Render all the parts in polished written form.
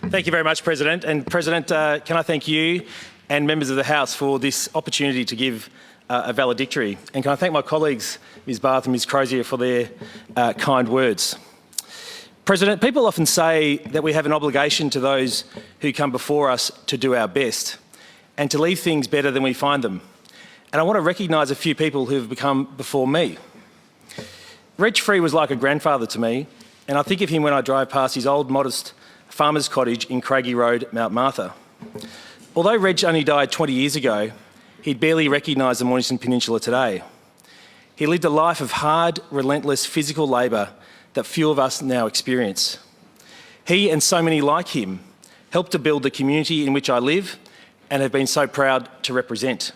Thank you very much, President. And President, can I thank you and members of the House for this opportunity to give a valedictory. And can I thank my colleagues, Ms Barth and Ms Crozier, for their kind words. President, people often say that we have an obligation to those who come before us to do our best and to leave things better than we find them. And I want to recognise a few people who have become before me. Reg Free was like a grandfather to me, and I think of him when I drive past his old modest farmer's cottage in Craigie Road, Mount Martha. Although Reg only died 20 years ago, he'd barely recognise the Mornington Peninsula today. He lived a life of hard, relentless physical labour that few of us now experience. He and so many like him helped to build the community in which I live and have been so proud to represent.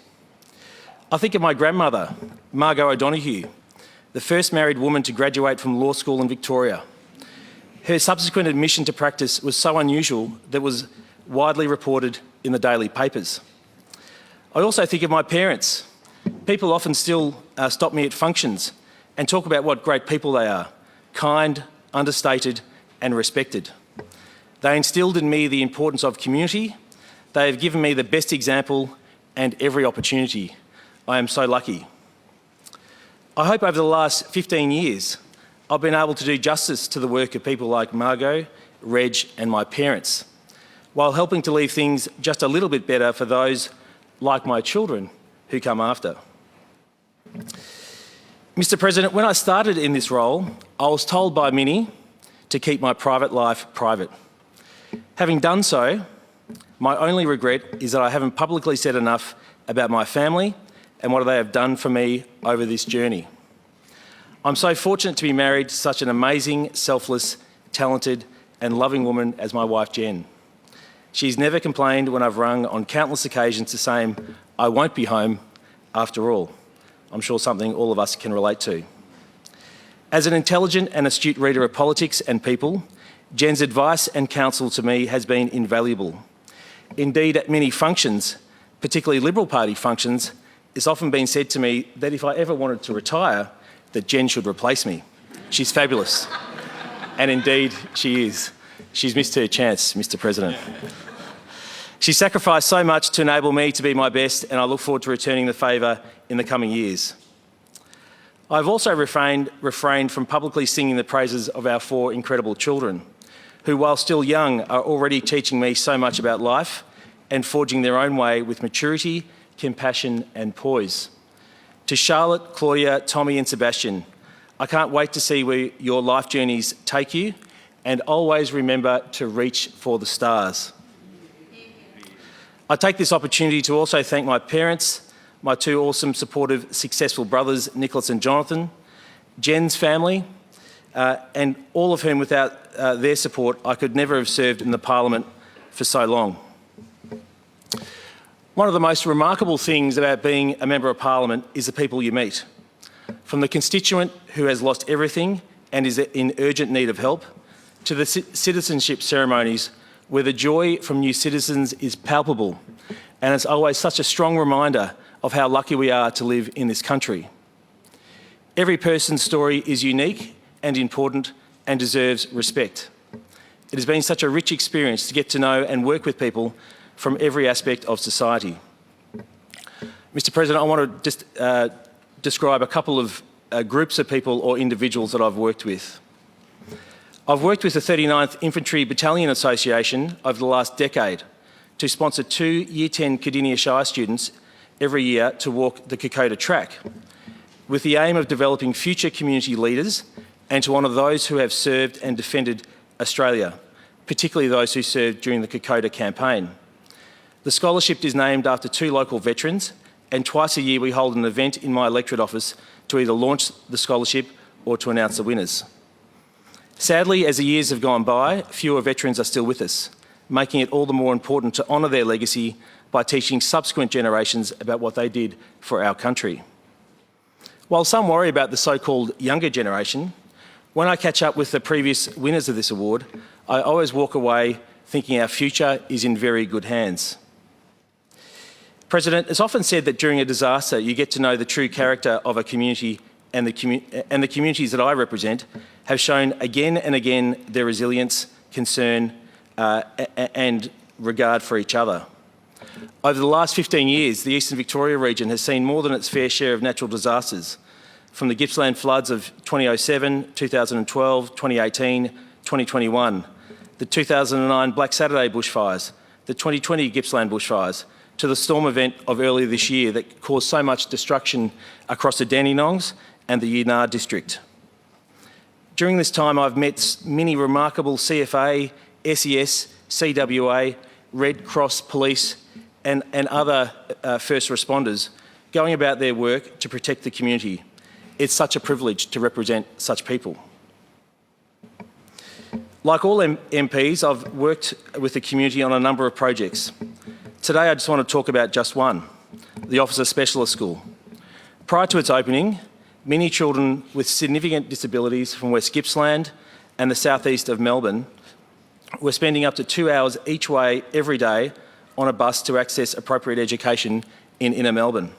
I think of my grandmother, Margot O'Donoghue, the first married woman to graduate from law school in Victoria. Her subsequent admission to practice was so unusual that it was widely reported in the daily papers. I also think of my parents. People often still stop me at functions and talk about what great people they are, kind, understated and respected. They instilled in me the importance of community. They have given me the best example and every opportunity. I am so lucky. I hope over the last 15 years, I've been able to do justice to the work of people like Margot, Reg and my parents, while helping to leave things just a little bit better for those like my children who come after. Mr President, when I started in this role, I was told by many to keep my private life private. Having done so, my only regret is that I haven't publicly said enough about my family and what they have done for me over this journey. I'm so fortunate to be married to such an amazing, selfless, talented and loving woman as my wife Jen. She's never complained when I've rung on countless occasions to say I won't be home after all. I'm sure something all of us can relate to. As an intelligent and astute reader of politics and people, Jen's advice and counsel to me has been invaluable. Indeed, at many functions, particularly Liberal Party functions, it's often been said to me that if I ever wanted to retire, that Jen should replace me. She's fabulous. And indeed, she is. She's missed her chance, Mr President. She sacrificed so much to enable me to be my best, and I look forward to returning the favour in the coming years. I've also refrained from publicly singing the praises of our 4 incredible children, who, while still young, are already teaching me so much about life and forging their own way with maturity, compassion and poise. To Charlotte, Claudia, Tommy and Sebastian, I can't wait to see where your life journeys take you, and always remember to reach for the stars. I take this opportunity to also thank my parents, my 2 awesome, supportive, successful brothers, Nicholas and Jonathan, Jen's family, and all of whom without their support I could never have served in the Parliament for so long. One of the most remarkable things about being a Member of Parliament is the people you meet. From the constituent who has lost everything and is in urgent need of help, to the citizenship ceremonies where the joy from new citizens is palpable, and it's always such a strong reminder of how lucky we are to live in this country. Every person's story is unique and important and deserves respect. It has been such a rich experience to get to know and work with people from every aspect of society. Mr President, I want to just describe a couple of groups of people or individuals that I've worked with. I've worked with the 39th Infantry Battalion Association over the last decade to sponsor 2 Year 10 Cardinia Shire students every year to walk the Kokoda track, with the aim of developing future community leaders and to honour those who have served and defended Australia, particularly those who served during the Kokoda campaign. The scholarship is named after 2 local veterans, and twice a year we hold an event in my electorate office to either launch the scholarship or to announce the winners. Sadly, as the years have gone by, fewer veterans are still with us, making it all the more important to honour their legacy by teaching subsequent generations about what they did for our country. While some worry about the so-called younger generation, when I catch up with the previous winners of this award, I always walk away thinking our future is in very good hands. President, it's often said that during a disaster you get to know the true character of a community, and the communities that I represent have shown again and again their resilience, concern and regard for each other. Over the last 15 years, the Eastern Victoria region has seen more than its fair share of natural disasters, from the Gippsland floods of 2007, 2012, 2018, 2021, the 2009 Black Saturday bushfires, the 2020 Gippsland bushfires, to the storm event of earlier this year that caused so much destruction across the Dandenongs and the Yennard district. During this time, I've met many remarkable CFA, SES, CWA, Red Cross police and other first responders going about their work to protect the community. It's such a privilege to represent such people. Like all MPs, I've worked with the community on a number of projects. Today I just want to talk about just one, the Officer Specialist School. Prior to its opening, many children with significant disabilities from West Gippsland and the southeast of Melbourne were spending up to 2 hours each way every day on a bus to access appropriate education in inner Melbourne.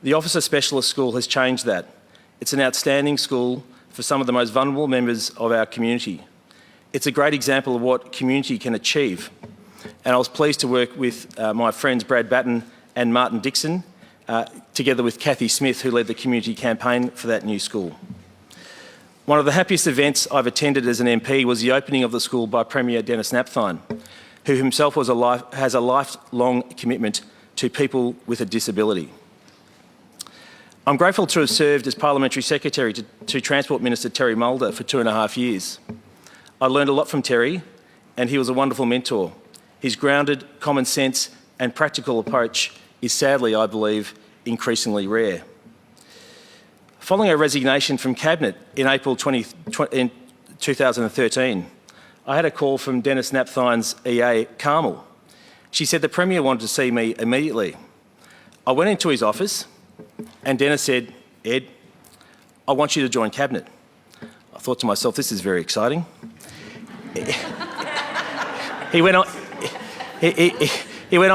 The Officer Specialist School has changed that. It's an outstanding school for some of the most vulnerable members of our community. It's a great example of what community can achieve. And I was pleased to work with my friends Brad Batten and Martin Dixon, together with Cathy Smith, who led the community campaign for that new school. One of the happiest events I've attended as an MP was the opening of the school by Premier Dennis Napthine, who himself has a lifelong commitment to people with a disability. I'm grateful to have served as Parliamentary Secretary to Transport Minister Terry Mulder for 2.5 years. I learned a lot from Terry, and he was a wonderful mentor. His grounded, common sense and practical approach is sadly, I believe, increasingly rare. Following a resignation from Cabinet in April 2013, I had a call from Dennis Napthine's EA, Carmel. She said the Premier wanted to see me immediately. I went into his office and Dennis said, "Ed, I want you to join Cabinet." I thought to myself, this is very exciting. He went on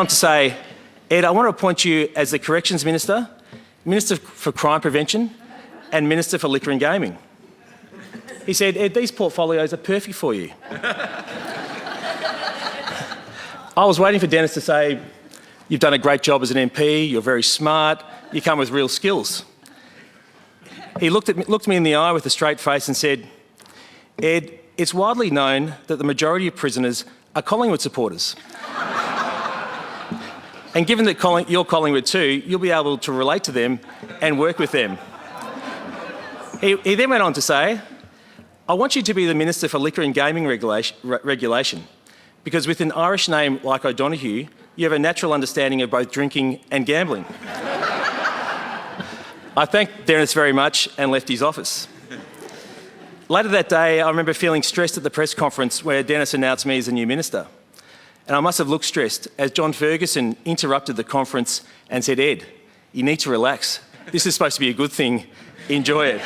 to say, "Ed, I want to appoint you as the Corrections Minister, Minister for Crime Prevention and Minister for Liquor and Gaming." He said, "Ed, these portfolios are perfect for you." I was waiting for Dennis to say, "You've done a great job as an MP, you're very smart, you come with real skills." He looked me in the eye with a straight face and said, "Ed, it's widely known that the majority of prisoners are Collingwood supporters. And given that you're Collingwood too, you'll be able to relate to them and work with them." He then went on to say, "I want you to be the Minister for Liquor and Gaming regulation, because with an Irish name like O'Donoghue, you have a natural understanding of both drinking and gambling." I thanked Dennis very much and left his office. Later that day, I remember feeling stressed at the press conference where Dennis announced me as the new minister. And I must have looked stressed as John Ferguson interrupted the conference and said, "Ed, you need to relax. This is supposed to be a good thing. Enjoy it."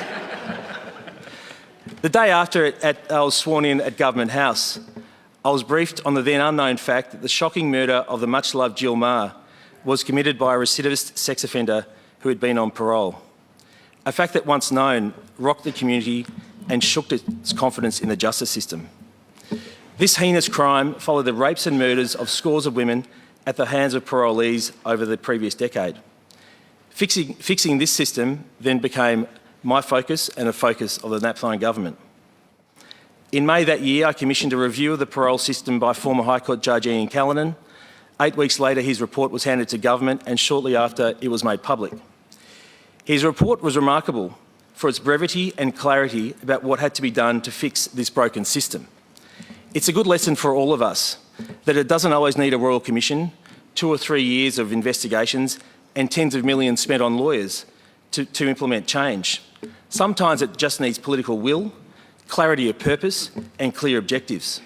The day after I was sworn in at Government House, I was briefed on the then unknown fact that the shocking murder of the much-loved Jill Maher was committed by a recidivist sex offender who had been on parole. A fact that, once known, rocked the community and shook its confidence in the justice system. This heinous crime followed the rapes and murders of scores of women at the hands of parolees over the previous decade. Fixing this system then became my focus and a focus of the Napthine government. In May that year, I commissioned a review of the parole system by former High Court Judge Ian Callanan. 8 weeks later, his report was handed to government, and shortly after, it was made public. His report was remarkable for its brevity and clarity about what had to be done to fix this broken system. It's a good lesson for all of us that it doesn't always need a Royal Commission, 2 or 3 years of investigations and tens of millions spent on lawyers to implement change. Sometimes it just needs political will, clarity of purpose and clear objectives.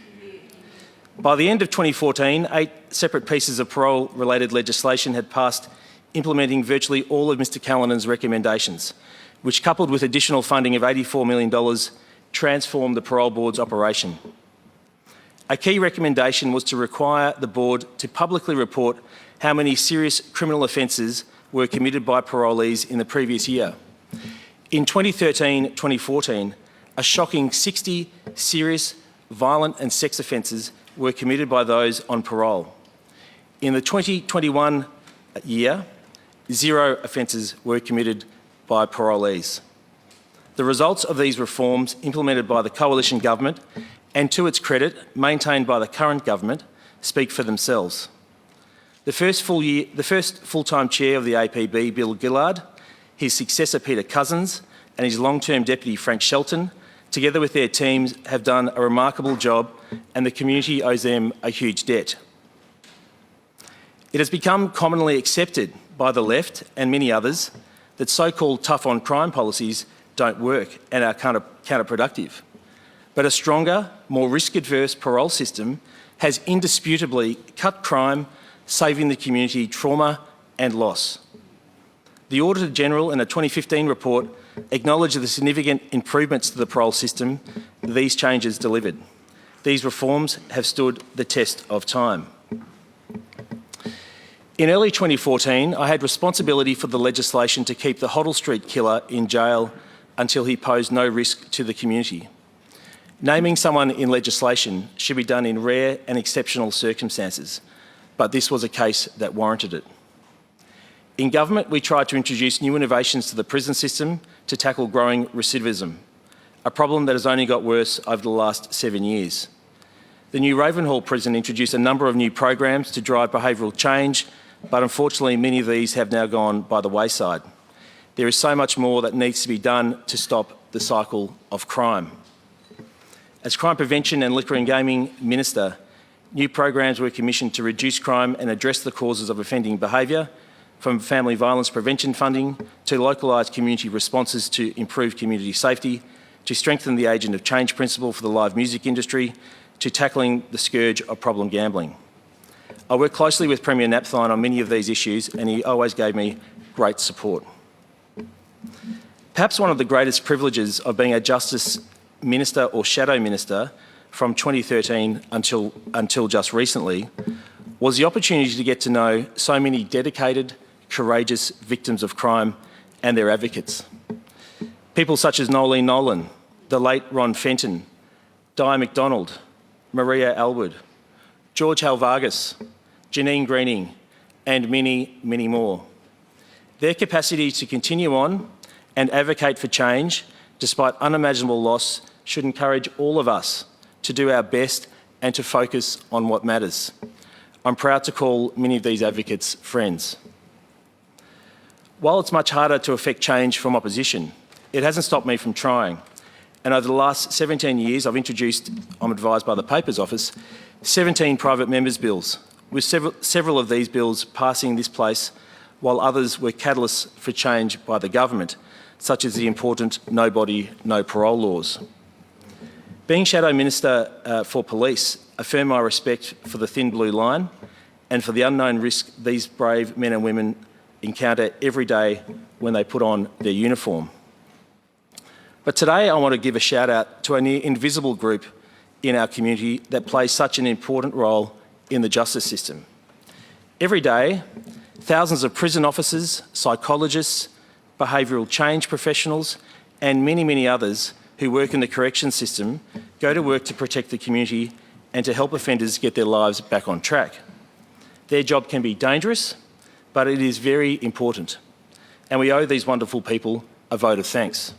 By the end of 2014, 8 separate pieces of parole-related legislation had passed, implementing virtually all of Mr Callanan's recommendations, which, coupled with additional funding of $84 million, transformed the Parole Board's operation. A key recommendation was to require the Board to publicly report how many serious criminal offences were committed by parolees in the previous year. In 2013-2014, a shocking 60 serious violent and sex offences were committed by those on parole. In the 2021 year, 0 offences were committed by parolees. The results of these reforms implemented by the coalition government, and to its credit, maintained by the current government, speak for themselves. The first full-time chair of the APB, Bill Gillard, his successor Peter Cousins, and his long-term deputy Frank Shelton, together with their teams, have done a remarkable job, and the community owes them a huge debt. It has become commonly accepted by the left and many others that so-called tough-on-crime policies don't work and are counterproductive. But a stronger, more risk-adverse parole system has indisputably cut crime, saving the community trauma and loss. The Auditor General, in a 2015 report, acknowledged the significant improvements to the parole system these changes delivered. These reforms have stood the test of time. In early 2014, I had responsibility for the legislation to keep the Hoddle Street killer in jail until he posed no risk to the community. Naming someone in legislation should be done in rare and exceptional circumstances, but this was a case that warranted it. In government, we tried to introduce new innovations to the prison system to tackle growing recidivism, a problem that has only got worse over the last 7 years. The new Ravenhall prison introduced a number of new programs to drive behavioural change, but unfortunately many of these have now gone by the wayside. There is so much more that needs to be done to stop the cycle of crime. As Crime Prevention and Liquor and Gaming Minister, new programs were commissioned to reduce crime and address the causes of offending behaviour, from family violence prevention funding to localised community responses to improve community safety, to strengthen the agent of change principle for the live music industry, to tackling the scourge of problem gambling. I worked closely with Premier Napthine on many of these issues, and he always gave me great support. Perhaps one of the greatest privileges of being a Justice Minister or Shadow Minister from 2013 until just recently was the opportunity to get to know so many dedicated, courageous victims of crime and their advocates. People such as Nolene Nolan, the late Ron Fenton, Di McDonald, Maria Elwood, George Halvargas, Janine Greening, and many, many more. Their capacity to continue on and advocate for change, despite unimaginable loss, should encourage all of us to do our best and to focus on what matters. I'm proud to call many of these advocates friends. While it's much harder to effect change from opposition, it hasn't stopped me from trying. And over the last 17 years, I've introduced, I'm advised by the Papers Office, 17 private members' bills, with several of these bills passing this place, while others were catalysts for change by the government, such as the important No Body, No Parole laws. Being Shadow Minister for Police affirmed my respect for the thin blue line and for the unknown risk these brave men and women encounter every day when they put on their uniform. But today I want to give a shout out to a near invisible group in our community that plays such an important role in the justice system. Every day, thousands of prison officers, psychologists, behavioural change professionals and many, many others who work in the corrections system go to work to protect the community and to help offenders get their lives back on track. Their job can be dangerous, but it is very important, and we owe these wonderful people a vote of thanks.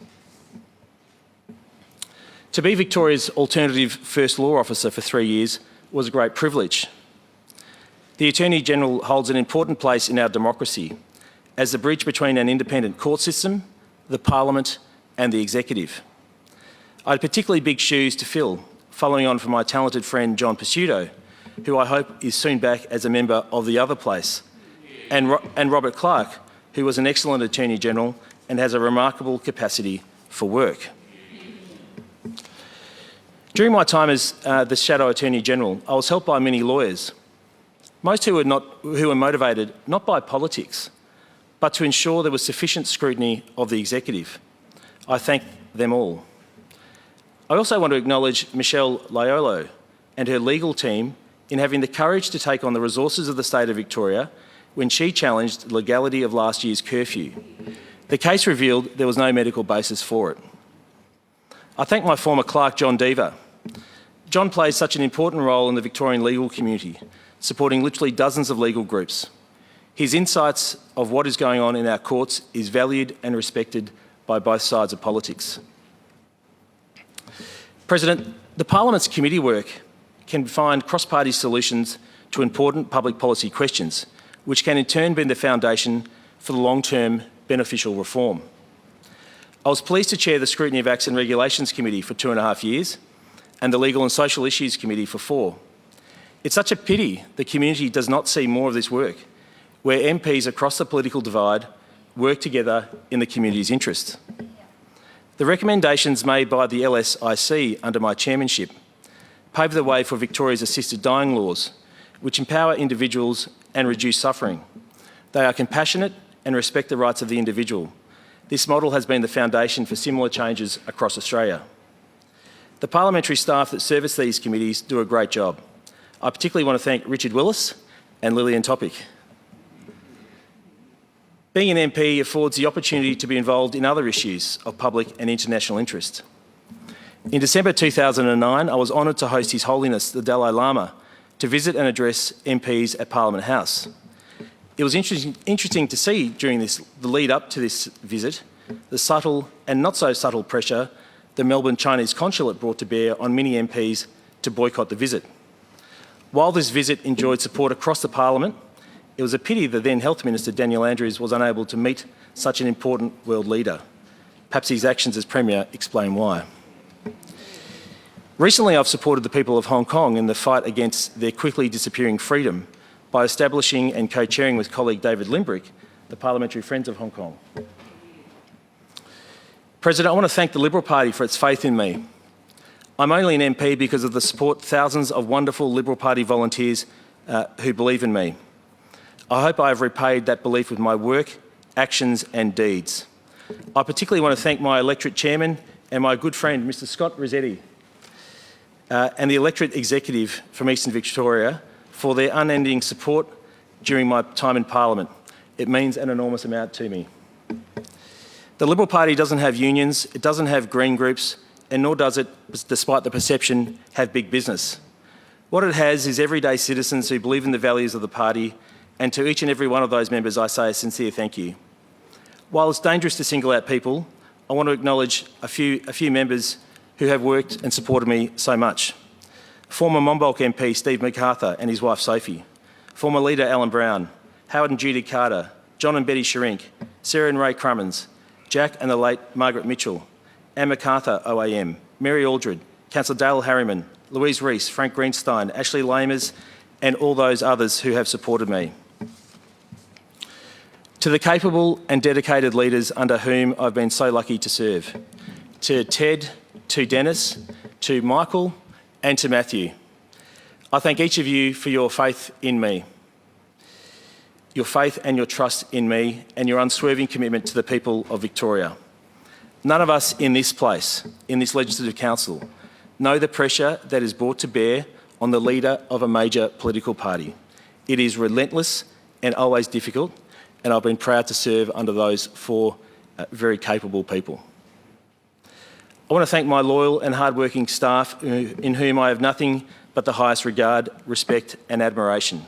To be Victoria's alternative First Law Officer for 3 years was a great privilege. The Attorney-General holds an important place in our democracy as the bridge between an independent court system, the Parliament and the Executive. I had particularly big shoes to fill, following on from my talented friend John Pesutto, who I hope is soon back as a member of the other place, and Robert Clark, who was an excellent Attorney-General and has a remarkable capacity for work. During my time as the Shadow Attorney-General, I was helped by many lawyers, most who were motivated not by politics, but to ensure there was sufficient scrutiny of the Executive. I thank them all. I also want to acknowledge Michelle Laiolo and her legal team in having the courage to take on the resources of the State of Victoria when she challenged the legality of last year's curfew. The case revealed there was no medical basis for it. I thank my former clerk, John Deaver. John plays such an important role in the Victorian legal community, supporting literally dozens of legal groups. His insights of what is going on in our courts is valued and respected by both sides of politics. President, the Parliament's committee work can find cross-party solutions to important public policy questions, which can in turn be the foundation for the long-term beneficial reform. I was pleased to chair the Scrutiny of Acts and Regulations Committee for 2.5 years and the Legal and Social Issues Committee for 4. It's such a pity the community does not see more of this work, where MPs across the political divide work together in the community's interest. The recommendations made by the LSIC under my chairmanship pave the way for Victoria's assisted dying laws, which empower individuals and reduce suffering. They are compassionate and respect the rights of the individual. This model has been the foundation for similar changes across Australia. The parliamentary staff that service these committees do a great job. I particularly want to thank Richard Willis and Lillian Topic. Being an MP affords the opportunity to be involved in other issues of public and international interest. In December 2009, I was honoured to host His Holiness the Dalai Lama to visit and address MPs at Parliament House. It was interesting to see during the lead up to this visit the subtle and not so subtle pressure the Melbourne Chinese consulate brought to bear on many MPs to boycott the visit. While this visit enjoyed support across the Parliament, it was a pity the then Health Minister Daniel Andrews was unable to meet such an important world leader. Perhaps his actions as Premier explain why. Recently, I've supported the people of Hong Kong in the fight against their quickly disappearing freedom by establishing and co-chairing with colleague David Limbrick the Parliamentary Friends of Hong Kong. President, I want to thank the Liberal Party for its faith in me. I'm only an MP because of the support thousands of wonderful Liberal Party volunteers who believe in me. I hope I have repaid that belief with my work, actions and deeds. I particularly want to thank my electorate chairman and my good friend, Mr Scott Rossetti, and the electorate executive from Eastern Victoria for their unending support during my time in Parliament. It means an enormous amount to me. The Liberal Party doesn't have unions, it doesn't have green groups, and nor does it, despite the perception, have big business. What it has is everyday citizens who believe in the values of the party, and to each and every one of those members I say a sincere thank you. While it's dangerous to single out people, I want to acknowledge a few members who have worked and supported me so much. Former Monbulk MP Steve MacArthur and his wife Sophie, former leader Alan Brown, Howard and Judy Carter, John and Betty Sharink, Sarah and Ray Crummins, Jack and the late Margaret Mitchell, Anne MacArthur OAM, Mary Aldred, Councillor Dale Harriman, Louise Rees, Frank Greenstein, Ashley Lamers and all those others who have supported me. To the capable and dedicated leaders under whom I've been so lucky to serve, to Ted, to Dennis, to Michael and to Matthew, I thank each of you for your faith in me, your faith and your trust in me and your unswerving commitment to the people of Victoria. None of us in this place, in this Legislative Council, know the pressure that is brought to bear on the leader of a major political party. It is relentless and always difficult, and I've been proud to serve under those four very capable people. I want to thank my loyal and hard-working staff in whom I have nothing but the highest regard, respect and admiration.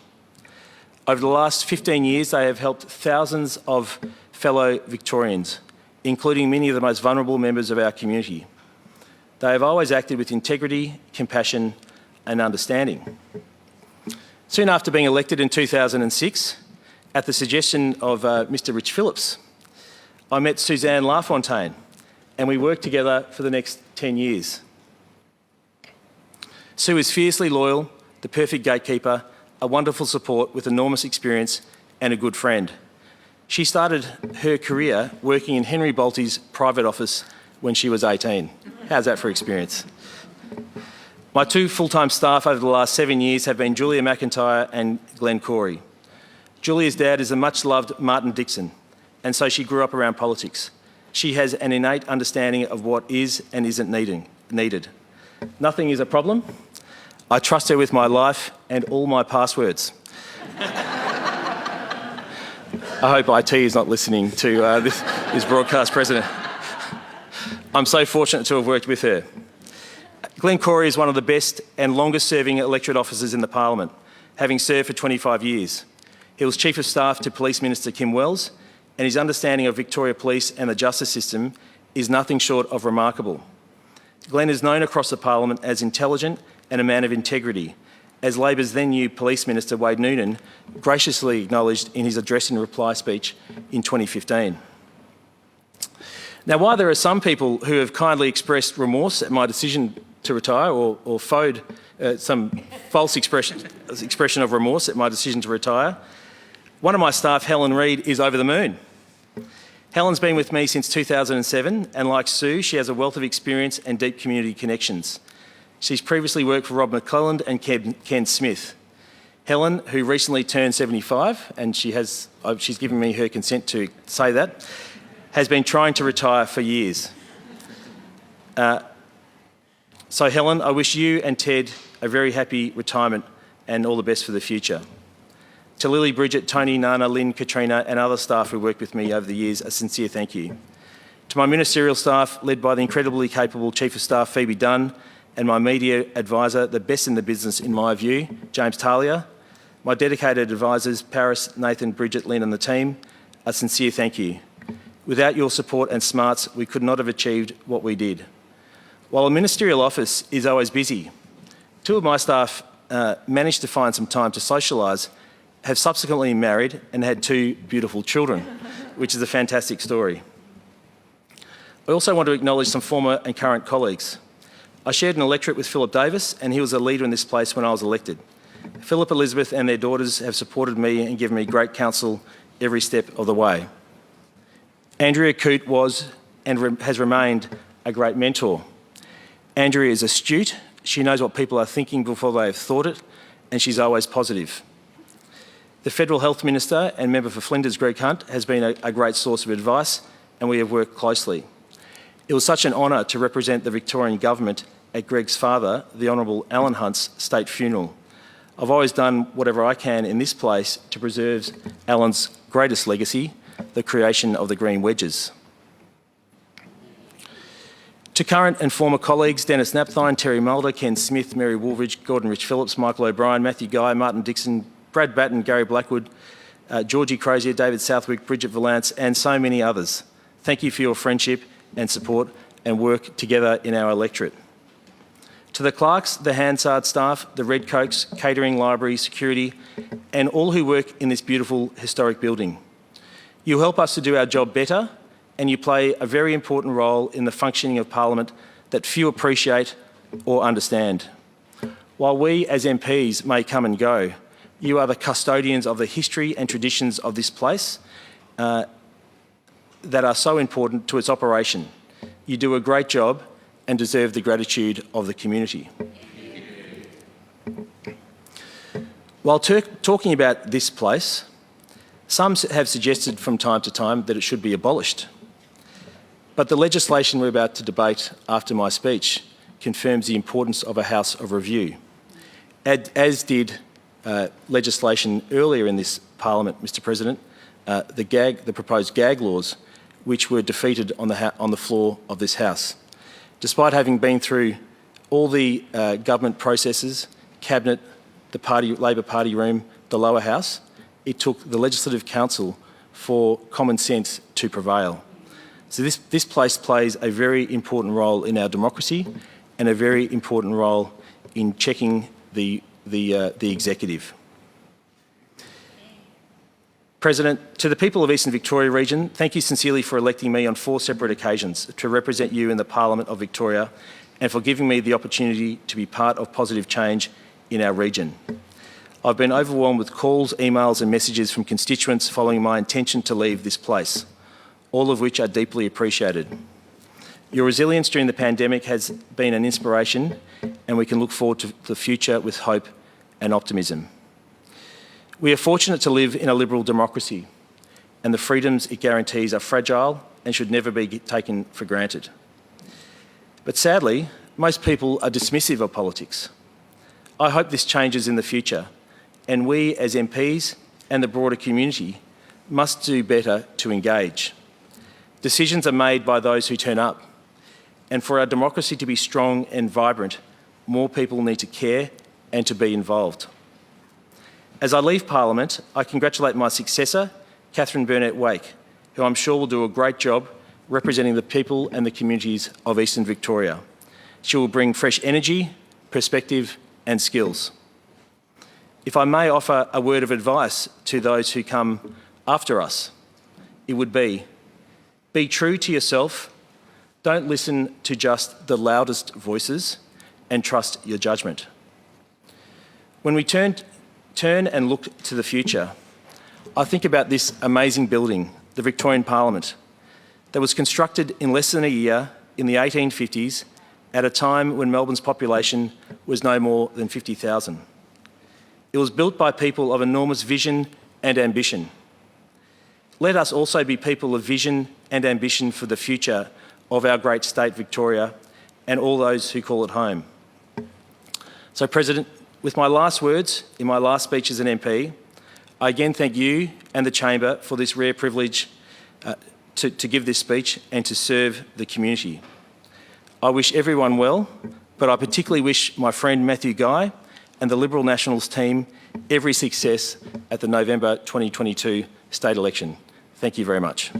Over the last 15 years, they have helped thousands of fellow Victorians, including many of the most vulnerable members of our community. They have always acted with integrity, compassion and understanding. Soon after being elected in 2006, at the suggestion of Mr Rich Phillips, I met Suzanne Lafontaine and we worked together for the next 10 years. Sue is fiercely loyal, the perfect gatekeeper, a wonderful support with enormous experience and a good friend. She started her career working in Henry Bolte's private office when she was 18. How's that for experience? My two full-time staff over the last 7 years have been Julia McIntyre and Glenn Corey. Julia's dad is a much-loved Martin Dixon, and so she grew up around politics. She has an innate understanding of what is and isn't needed. Nothing is a problem. I trust her with my life and all my passwords. I hope IT is not listening to this broadcast, President. I'm so fortunate to have worked with her. Glenn Corey is one of the best and longest-serving electorate officers in the Parliament, having served for 25 years. He was Chief of Staff to Police Minister Kim Wells, and his understanding of Victoria Police and the justice system is nothing short of remarkable. Glenn is known across the Parliament as intelligent and a man of integrity, as Labor's then new Police Minister Wade Noonan graciously acknowledged in his address and reply speech in 2015. Now, while there are some people who have kindly expressed remorse at my decision to retire or fowed some false expression of remorse at my decision to retire, one of my staff, Helen Reid, is over the moon. Helen's been with me since 2007, and like Sue, she has a wealth of experience and deep community connections. She's previously worked for Rob McClelland and Ken Smith. Helen, who recently turned 75, and she's given me her consent to say that, has been trying to retire for years. So Helen, I wish you and Ted a very happy retirement and all the best for the future. To Lily, Bridget, Tony, Nana, Lynn, Katrina and other staff who worked with me over the years, a sincere thank you. To my ministerial staff, led by the incredibly capable Chief of Staff Phoebe Dunn, and my media advisor, the best in the business in my view, James Talia, my dedicated advisors, Paris, Nathan, Bridget, Lynn and the team, a sincere thank you. Without your support and smarts, we could not have achieved what we did. While a ministerial office is always busy, two of my staff managed to find some time to socialise, have subsequently married and had two beautiful children, which is a fantastic story. I also want to acknowledge some former and current colleagues. I shared an electorate with Philip Davis, and he was a leader in this place when I was elected. Philip, Elizabeth and their daughters have supported me and given me great counsel every step of the way. Andrea Coote was and has remained a great mentor. Andrea is astute, she knows what people are thinking before they have thought it, and she's always positive. The Federal Health Minister and member for Flinders, Greg Hunt, has been a great source of advice, and we have worked closely. It was such an honour to represent the Victorian Government at Greg's father, the Honourable Alan Hunt's state funeral. I've always done whatever I can in this place to preserve Alan's greatest legacy, the creation of the green wedges. To current and former colleagues, Dennis Napthine, Terry Mulder, Ken Smith, Mary Woolridge, Gordon Rich Phillips, Michael O'Brien, Matthew Guy, Martin Dixon, Brad Batten, Gary Blackwood, Georgie Crozier, David Southwick, Bridget Valance and so many others. Thank you for your friendship and support and work together in our electorate. To the clerks, the Hansard staff, the Red Coats, catering, library, security and all who work in this beautiful historic building. You help us to do our job better and you play a very important role in the functioning of Parliament that few appreciate or understand. While we as MPs may come and go, you are the custodians of the history and traditions of this place that are so important to its operation. You do a great job and deserve the gratitude of the community. While talking about this place, some have suggested from time to time that it should be abolished. But the legislation we're about to debate after my speech confirms the importance of a House of Review, as did legislation earlier in this Parliament, Mr President, the proposed gag laws, which were defeated on the floor of this House. Despite having been through all the government processes, Cabinet, the Labor Party room, the lower house, it took the Legislative Council for common sense to prevail. So this place plays a very important role in our democracy and a very important role in checking the executive. President, to the people of Eastern Victoria region, thank you sincerely for electing me on 4 separate occasions to represent you in the Parliament of Victoria and for giving me the opportunity to be part of positive change in our region. I've been overwhelmed with calls, emails and messages from constituents following my intention to leave this place, all of which are deeply appreciated. Your resilience during the pandemic has been an inspiration and we can look forward to the future with hope and optimism. We are fortunate to live in a liberal democracy and the freedoms it guarantees are fragile and should never be taken for granted. But sadly, most people are dismissive of politics. I hope this changes in the future and we as MPs and the broader community must do better to engage. Decisions are made by those who turn up, and for our democracy to be strong and vibrant, more people need to care and to be involved. As I leave Parliament, I congratulate my successor, Catherine Burnett-Wake, who I'm sure will do a great job representing the people and the communities of Eastern Victoria. She will bring fresh energy, perspective and skills. If I may offer a word of advice to those who come after us, it would be true to yourself, don't listen to just the loudest voices, and trust your judgment. When we turn and look to the future, I think about this amazing building, the Victorian Parliament, that was constructed in less than a year in the 1850s at a time when Melbourne's population was no more than 50,000. It was built by people of enormous vision and ambition. Let us also be people of vision and ambition for the future of our great state, Victoria, and all those who call it home. So, President, with my last words in my last speech as an MP, I again thank you and the Chamber for this rare privilege to give this speech and to serve the community. I wish everyone well, but I particularly wish my friend Matthew Guy and the Liberal Nationals team every success at the November 2022 state election. Thank you very much.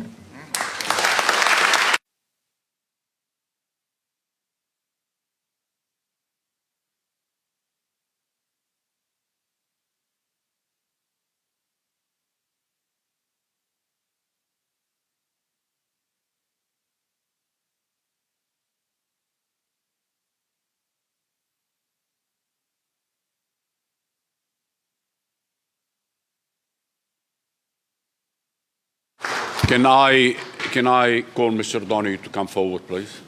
Can I call Mr. O'Donoghue to come forward, please?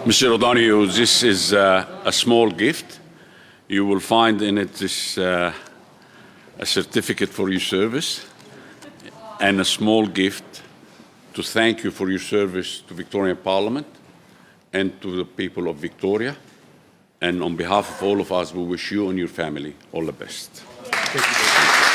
Mr. O'Donoghue, this is a small gift. You will find in it a certificate for your service and a small gift to thank you for your service to Victorian Parliament and to the people of Victoria. And on behalf of all of us, we wish you and your family all the best. Thank you.